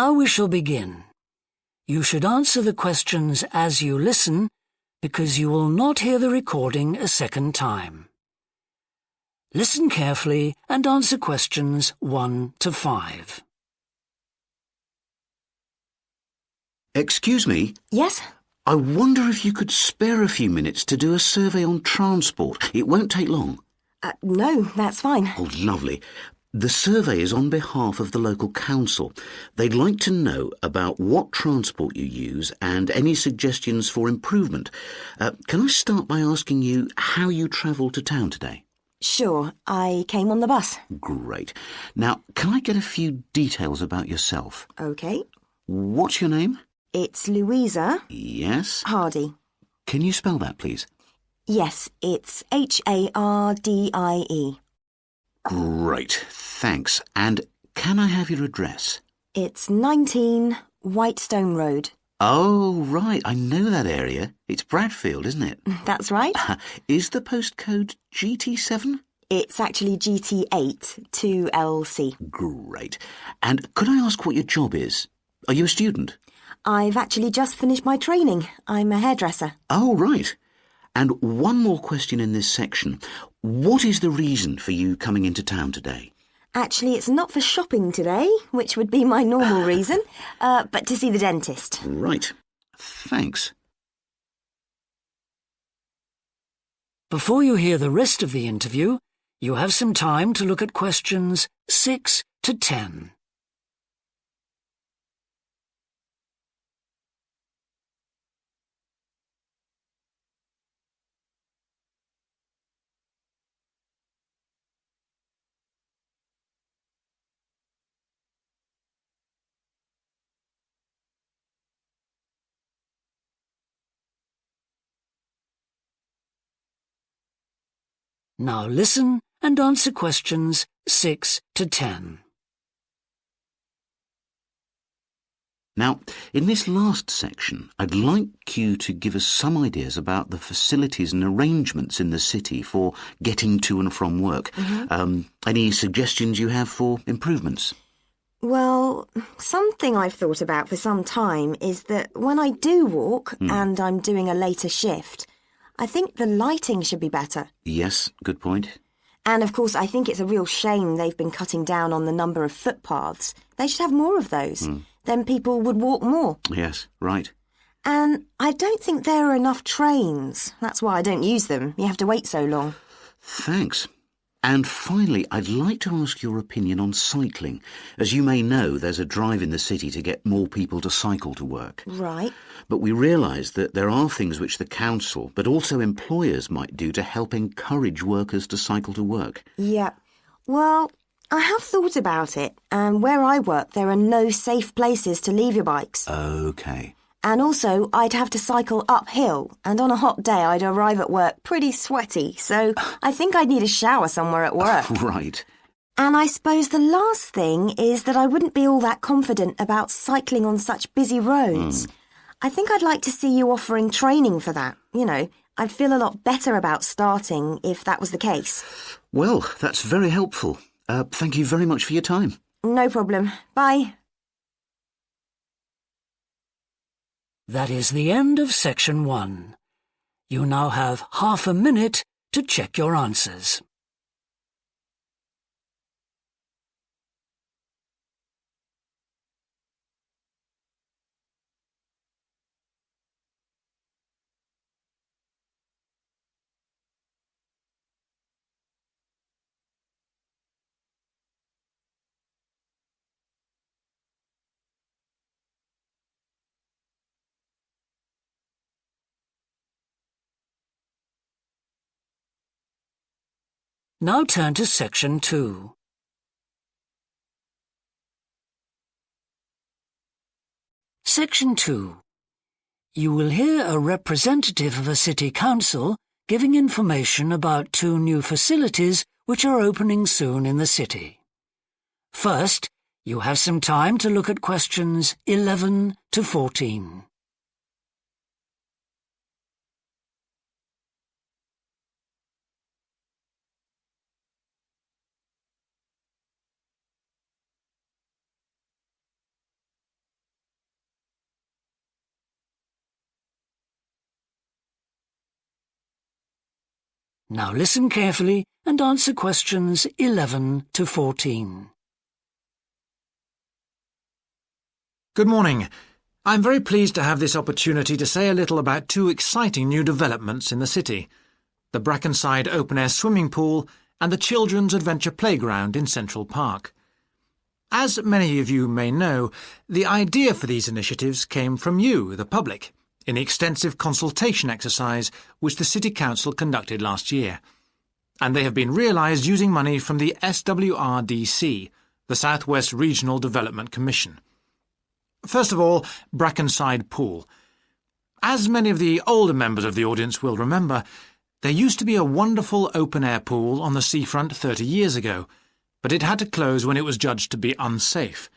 Now we shall begin. You should answer the questions as you listen, because you will not hear the recording a second time. Listen carefully and answer questions 1 to 5. Excuse me? Yes? I wonder if you could spare a few minutes to do a survey on transport. It won't take long. No, that's fine. Oh, lovely. The survey is on behalf of the local council. They'd like to know about what transport you use and any suggestions for improvement. Can I start by asking you how you travelled to town today? Sure, I came on the bus. Great. Now, can I get a few details about yourself? OK. What's your name? It's Louisa. Yes? Hardy. Can you spell that, please? Yes, it's Hardie. Great, thanks. And can I have your address? It's 19 Whitestone Road. Oh, right, I know that area. It's Bradfield, isn't it? That's right. Is the postcode GT7? It's actually GT8 2LC. Great. And could I ask what your job is? Are you a student? I've actually just finished my training. I'm a hairdresser. Oh, right. And one more question in this section. What is the reason for you coming into town today? Actually, it's not for shopping today, which would be my normal reason, but to see the dentist. Right. Thanks. Before you hear the rest of the interview, you have some time to look at questions 6 to 10. Now listen and answer questions 6 to 10. Now, in this last section, I'd like you to give us some ideas about the facilities and arrangements in the city for getting to and from work. Any suggestions you have for improvements? Well, something I've thought about for some time is that when I do walk and I'm doing a later shift, I think the lighting should be better. Yes, good point. And of course, I think it's a real shame they've been cutting down on the number of footpaths. They should have more of those. Then people would walk more. Yes, right. And I don't think there are enough trains. That's why I don't use them. You have to wait so long. Thanks. And finally, I'd like to ask your opinion on cycling. As you may know, there's a drive in the city to get more people to cycle to work. Right. But we realise that there are things which the council, but also employers, might do to help encourage workers to cycle to work. Yeah. Well, I have thought about it, and where I work, there are no safe places to leave your bikes. OK. And also, I'd have to cycle uphill, and on a hot day, I'd arrive at work pretty sweaty, so I think I'd need a shower somewhere at work. Right. And I suppose the last thing is that I wouldn't be all that confident about cycling on such busy roads. I think I'd like to see you offering training for that. You know, I'd feel a lot better about starting if that was the case. Well, that's very helpful. Thank you very much for your time. No problem. Bye. That is the end of section 1. You now have half a minute to check your answers. Now turn to section 2. Section 2. You will hear a representative of a city council giving information about 2 new facilities which are opening soon in the city. First, you have some time to look at questions 11 to 14. Now listen carefully and answer questions 11 to 14. Good morning. I'm very pleased to have this opportunity to say a little about two exciting new developments in the city: the Brackenside open-air swimming pool and the Children's Adventure Playground in Central Park. As many of you may know, the idea for these initiatives came from you, the public, in the extensive consultation exercise which the City Council conducted last year. And they have been realised using money from the SWRDC, the South West Regional Development Commission. First of all, Brackenside Pool. As many of the older members of the audience will remember, there used to be a wonderful open-air pool on the seafront 30 years ago, but it had to close when it was judged to be unsafe.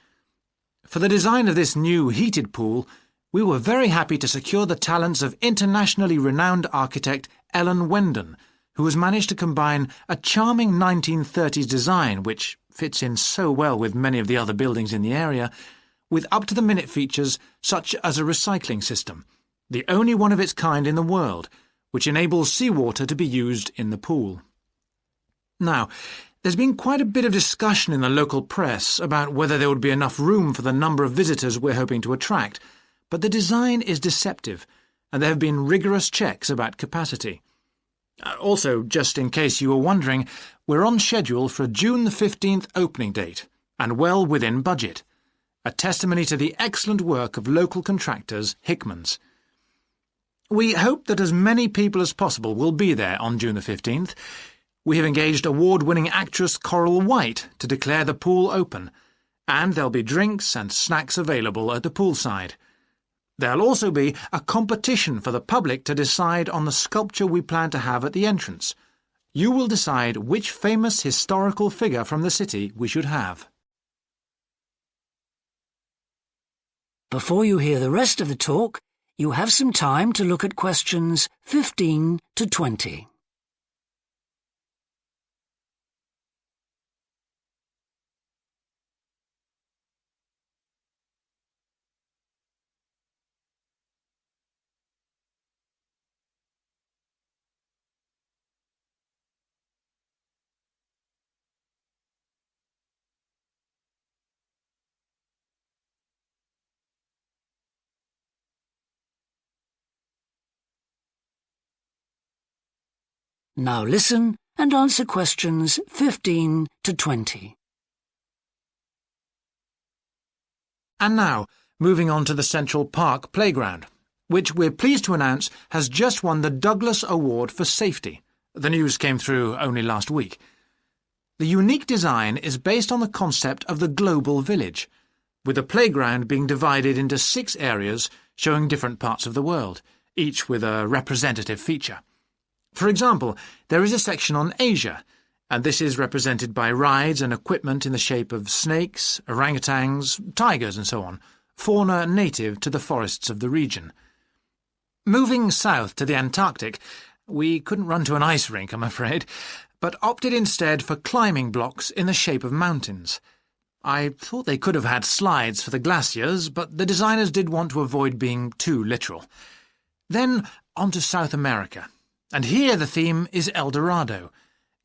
For the design of this new heated pool, we were very happy to secure the talents of internationally renowned architect Ellen Wendon, who has managed to combine a charming 1930s design, which fits in so well with many of the other buildings in the area, with up-to-the-minute features such as a recycling system, the only one of its kind in the world, which enables seawater to be used in the pool. Now, there's been quite a bit of discussion in the local press about whether there would be enough room for the number of visitors we're hoping to attract, but the design is deceptive, and there have been rigorous checks about capacity. Also, just in case you were wondering, we're on schedule for a June the 15th opening date, and well within budget, a testimony to the excellent work of local contractors Hickman's. We hope that as many people as possible will be there on June the 15th. We have engaged award-winning actress Coral White to declare the pool open, and there'll be drinks and snacks available at the poolside. There'll also be a competition for the public to decide on the sculpture we plan to have at the entrance. You will decide which famous historical figure from the city we should have. Before you hear the rest of the talk, you have some time to look at questions 15 to 20. Now listen and answer questions 15 to 20. And now, moving on to the Central Park Playground, which we're pleased to announce has just won the Douglas Award for Safety. The news came through only last week. The unique design is based on the concept of the global village, with the playground being divided into 6 areas showing different parts of the world, each with a representative feature. For example, there is a section on Asia, and this is represented by rides and equipment in the shape of snakes, orangutans, tigers and so on, fauna native to the forests of the region. Moving south to the Antarctic, we couldn't run to an ice rink, I'm afraid, but opted instead for climbing blocks in the shape of mountains. I thought they could have had slides for the glaciers, but the designers did want to avoid being too literal. Then on to South America. And here the theme is El Dorado,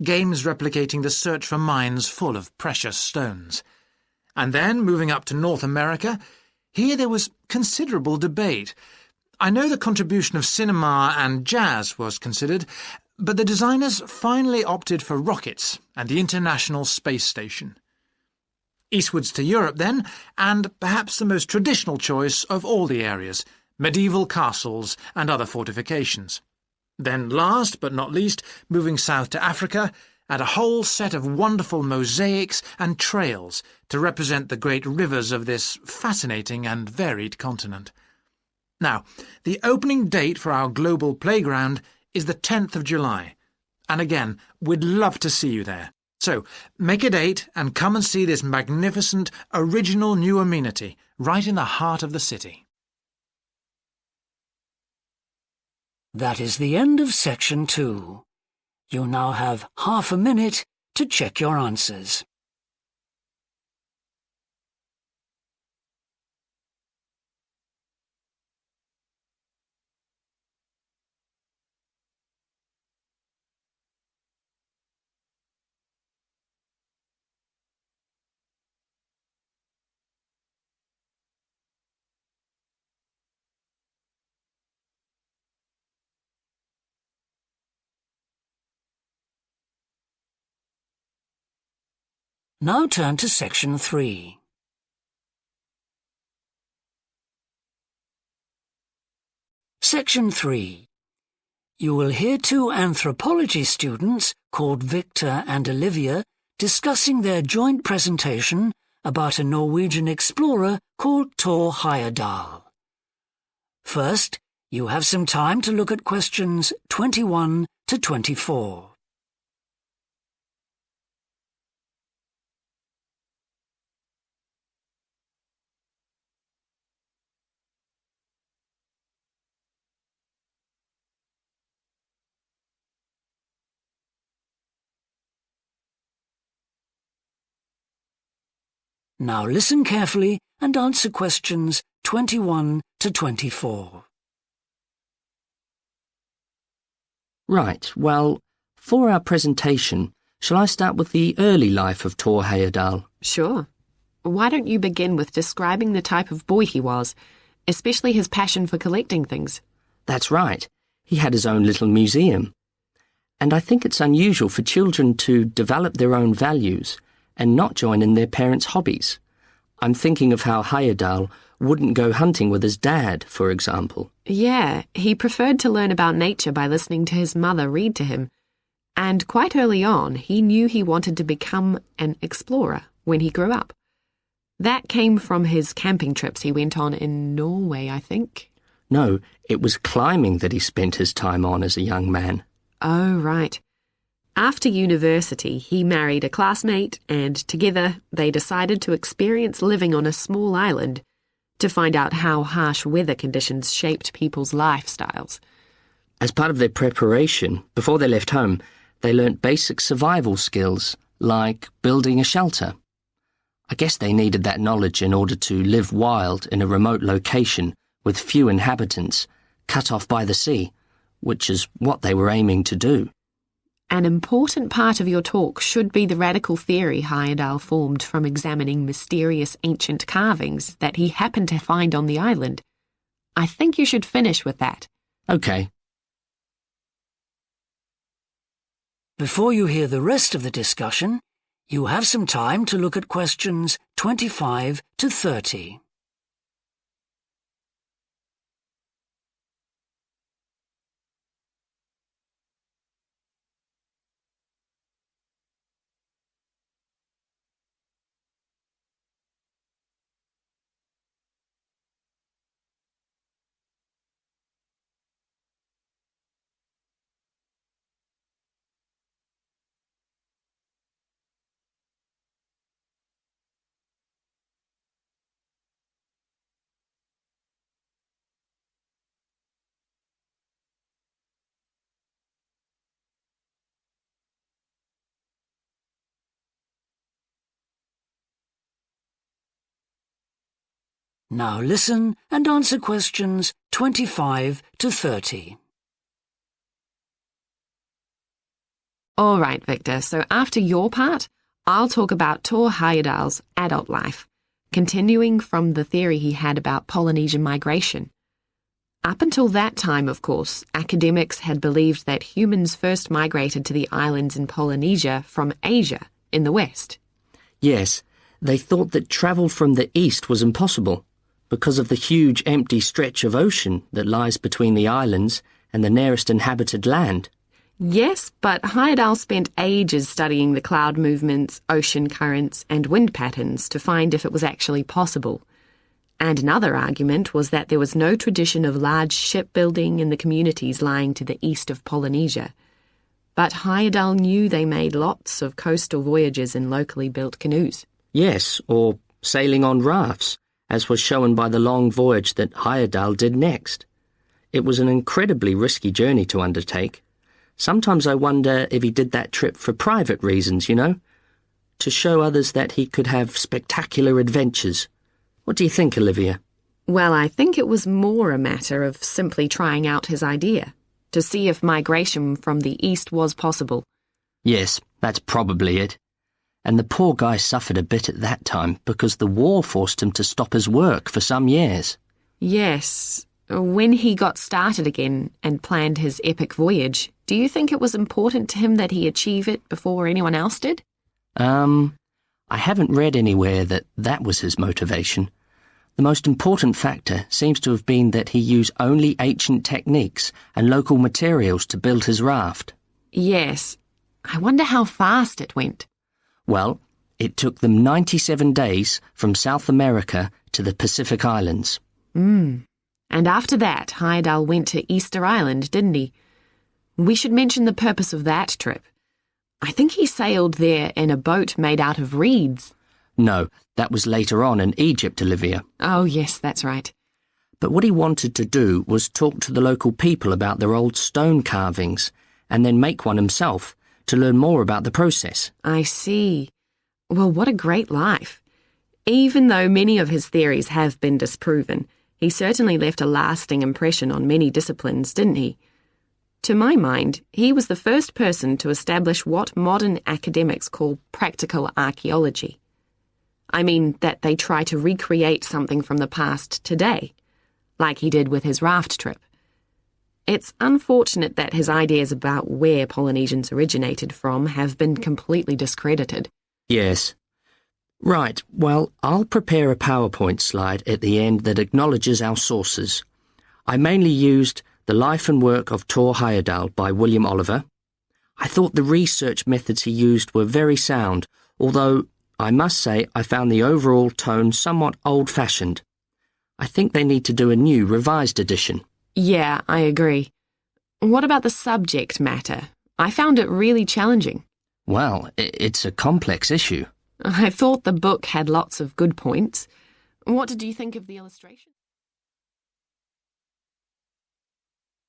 games replicating the search for mines full of precious stones. And then, moving up to North America, here there was considerable debate. I know the contribution of cinema and jazz was considered, but the designers finally opted for rockets and the International Space Station. Eastwards to Europe then, and perhaps the most traditional choice of all the areas, medieval castles and other fortifications. Then last but not least, moving south to Africa, and a whole set of wonderful mosaics and trails to represent the great rivers of this fascinating and varied continent. Now, the opening date for our global playground is the 10th of July, and again, we'd love to see you there. So, make a date and come and see this magnificent, original new amenity right in the heart of the city. That is the end of section 2. You now have half a minute to check your answers. Now turn to Section 3. Section 3. You will hear two anthropology students called Victor and Olivia discussing their joint presentation about a Norwegian explorer called Thor Heyerdahl. First, you have some time to look at questions 21 to 24. Now listen carefully and answer questions 21 to 24. Right, well, for our presentation, shall I start with the early life of Thor Heyerdahl? Sure. Why don't you begin with describing the type of boy he was, especially his passion for collecting things? That's right. He had his own little museum. And I think it's unusual for children to develop their own values and not join in their parents' hobbies. I'm thinking of how Heyerdahl wouldn't go hunting with his dad, for example. Yeah, he preferred to learn about nature by listening to his mother read to him. And quite early on, he knew he wanted to become an explorer when he grew up. That came from his camping trips he went on in Norway, I think. No, it was climbing that he spent his time on as a young man. Oh, right. After university, he married a classmate, and together they decided to experience living on a small island to find out how harsh weather conditions shaped people's lifestyles. As part of their preparation, before they left home, they learnt basic survival skills, like building a shelter. I guess they needed that knowledge in order to live wild in a remote location with few inhabitants, cut off by the sea, which is what they were aiming to do. An important part of your talk should be the radical theory Heyerdahl formed from examining mysterious ancient carvings that he happened to find on the island. I think you should finish with that. Okay. Before you hear the rest of the discussion, you have some time to look at questions 25 to 30. Now listen and answer questions 25 to 30. All right, Victor, so after your part, I'll talk about Thor Heyerdahl's adult life, continuing from the theory he had about Polynesian migration. Up until that time, of course, academics had believed that humans first migrated to the islands in Polynesia from Asia in the west. Yes, they thought that travel from the east was impossible because of the huge empty stretch of ocean that lies between the islands and the nearest inhabited land. Yes, but Heyerdahl spent ages studying the cloud movements, ocean currents, and wind patterns to find if it was actually possible. And another argument was that there was no tradition of large shipbuilding in the communities lying to the east of Polynesia. But Heyerdahl knew they made lots of coastal voyages in locally built canoes. Yes, or sailing on rafts, as was shown by the long voyage that Heyerdahl did next. It was an incredibly risky journey to undertake. Sometimes I wonder if he did that trip for private reasons, you know, to show others that he could have spectacular adventures. What do you think, Olivia? Well, I think it was more a matter of simply trying out his idea, to see if migration from the east was possible. Yes, that's probably it. And the poor guy suffered a bit at that time because the war forced him to stop his work for some years. Yes. When he got started again and planned his epic voyage, do you think it was important to him that he achieve it before anyone else did? I haven't read anywhere that that was his motivation. The most important factor seems to have been that he used only ancient techniques and local materials to build his raft. Yes. I wonder how fast it went. Well, it took them 97 days from South America to the Pacific Islands. And after that, Heyerdahl went to Easter Island, didn't he? We should mention the purpose of that trip. I think he sailed there in a boat made out of reeds. No, that was later on in Egypt, Olivia. Oh, yes, that's right. But what he wanted to do was talk to the local people about their old stone carvings and then make one himself to learn more about the process. I see. Well, what a great life. Even though many of his theories have been disproven, he certainly left a lasting impression on many disciplines, didn't he? To my mind, he was the first person to establish what modern academics call practical archaeology. I mean that they try to recreate something from the past today, like he did with his raft trip. It's unfortunate that his ideas about where Polynesians originated from have been completely discredited. Yes. Right, well, I'll prepare a PowerPoint slide at the end that acknowledges our sources. I mainly used The Life and Work of Thor Heyerdahl by William Oliver. I thought the research methods he used were very sound, although I must say I found the overall tone somewhat old-fashioned. I think they need to do a new, revised edition. Yeah, I agree. What about the subject matter? I found it really challenging. Well, it's a complex issue. I thought the book had lots of good points. What did you think of the illustration?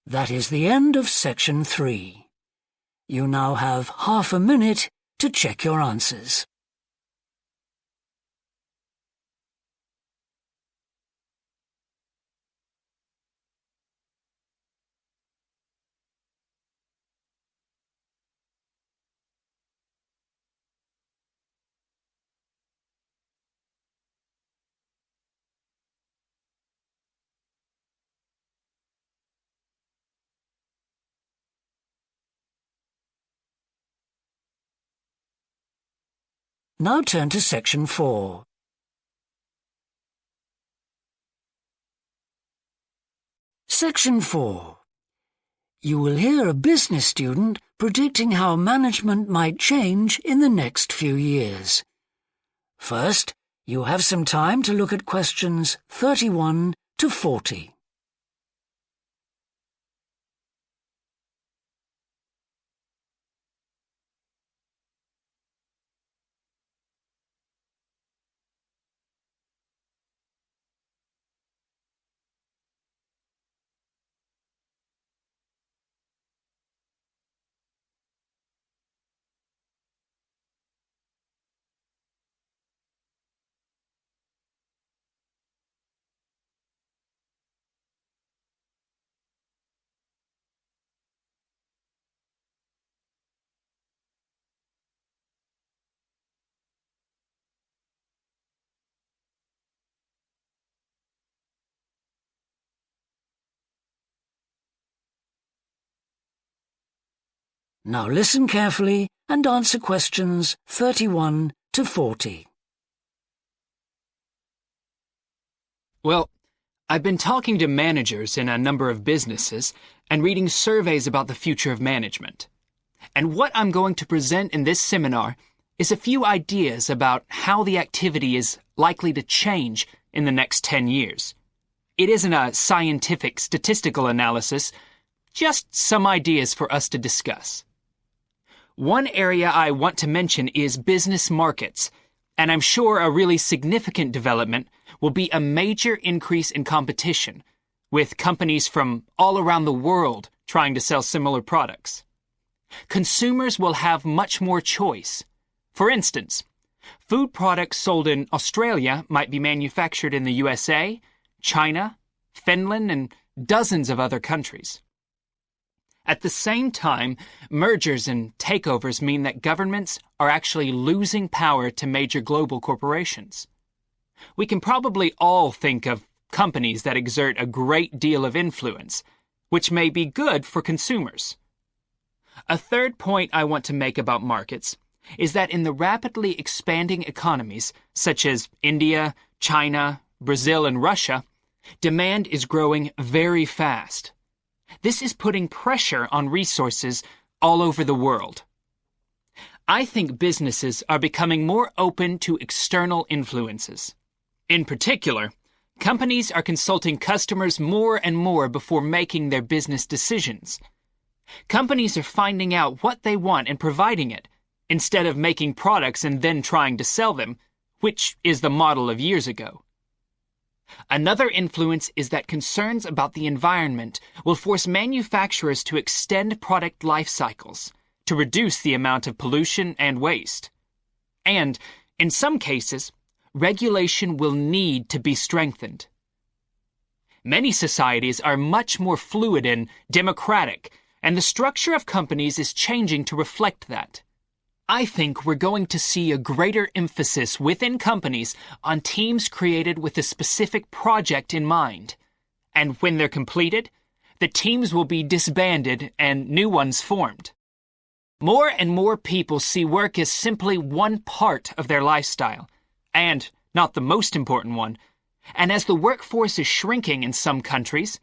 That is the end of section 3. You now have half a minute to check your answers. Now turn to section 4. Section 4. You will hear a business student predicting how management might change in the next few years. First, you have some time to look at questions 31 to 40. Now listen carefully and answer questions 31 to 40. Well, I've been talking to managers in a number of businesses and reading surveys about the future of management. And what I'm going to present in this seminar is a few ideas about how the activity is likely to change in the next 10 years. It isn't a scientific statistical analysis, just some ideas for us to discuss. One area I want to mention is business markets, and I'm sure a really significant development will be a major increase in competition, with companies from all around the world trying to sell similar products. Consumers will have much more choice. For instance, food products sold in Australia might be manufactured in the USA, China, Finland, and dozens of other countries. At the same time, mergers and takeovers mean that governments are actually losing power to major global corporations. We can probably all think of companies that exert a great deal of influence, which may be good for consumers. A third point I want to make about markets is that in the rapidly expanding economies, such as India, China, Brazil, and Russia, demand is growing very fast. This is putting pressure on resources all over the world. I think businesses are becoming more open to external influences. In particular, companies are consulting customers more and more before making their business decisions. Companies are finding out what they want and providing it, instead of making products and then trying to sell them, which is the model of years ago. Another influence is that concerns about the environment will force manufacturers to extend product life cycles to reduce the amount of pollution and waste. And, in some cases, regulation will need to be strengthened. Many societies are much more fluid and democratic, and the structure of companies is changing to reflect that. I think we're going to see a greater emphasis within companies on teams created with a specific project in mind. And when they're completed, the teams will be disbanded and new ones formed. More and more people see work as simply one part of their lifestyle, and not the most important one. And as the workforce is shrinking in some countries,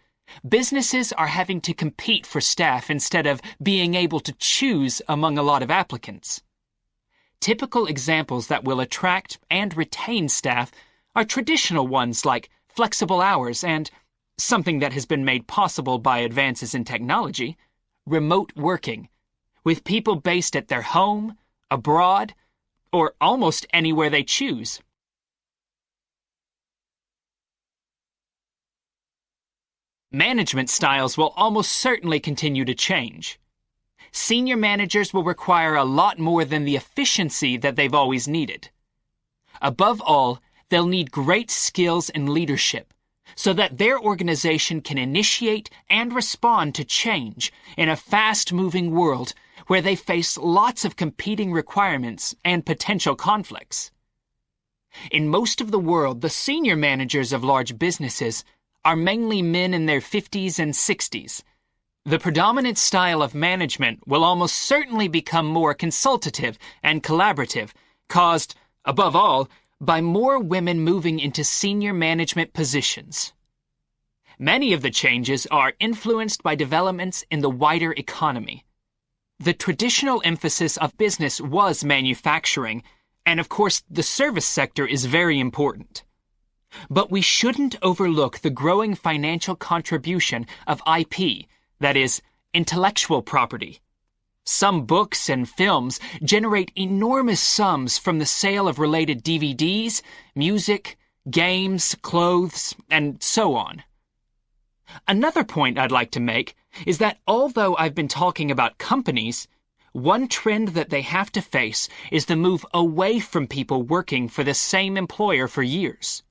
businesses are having to compete for staff instead of being able to choose among a lot of applicants. Typical examples that will attract and retain staff are traditional ones like flexible hours and, something that has been made possible by advances in technology, remote working, with people based at their home, abroad, or almost anywhere they choose. Management styles will almost certainly continue to change. Senior managers will require a lot more than the efficiency that they've always needed. Above all, they'll need great skills in leadership, so that their organization can initiate and respond to change in a fast-moving world where they face lots of competing requirements and potential conflicts. In most of the world, the senior managers of large businesses are mainly men in their 50s and 60s. The predominant style of management will almost certainly become more consultative and collaborative, caused, above all, by more women moving into senior management positions. Many of the changes are influenced by developments in the wider economy. The traditional emphasis of business was manufacturing, and of course the service sector is very important. But we shouldn't overlook the growing financial contribution of IP, that is, intellectual property. Some books and films generate enormous sums from the sale of related DVDs, music, games, clothes, and so on. Another point I'd like to make is that although I've been talking about companies, one trend that they have to face is the move away from people working for the same employer for years.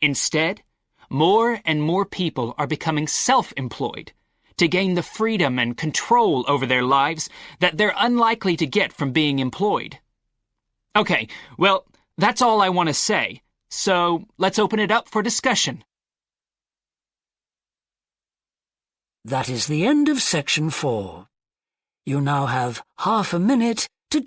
Instead, more and more people are becoming self-employed to gain the freedom and control over their lives that they're unlikely to get from being employed. Okay, well, that's all I want to say, so let's open it up for discussion. That is the end of section 4. You now have half a minute to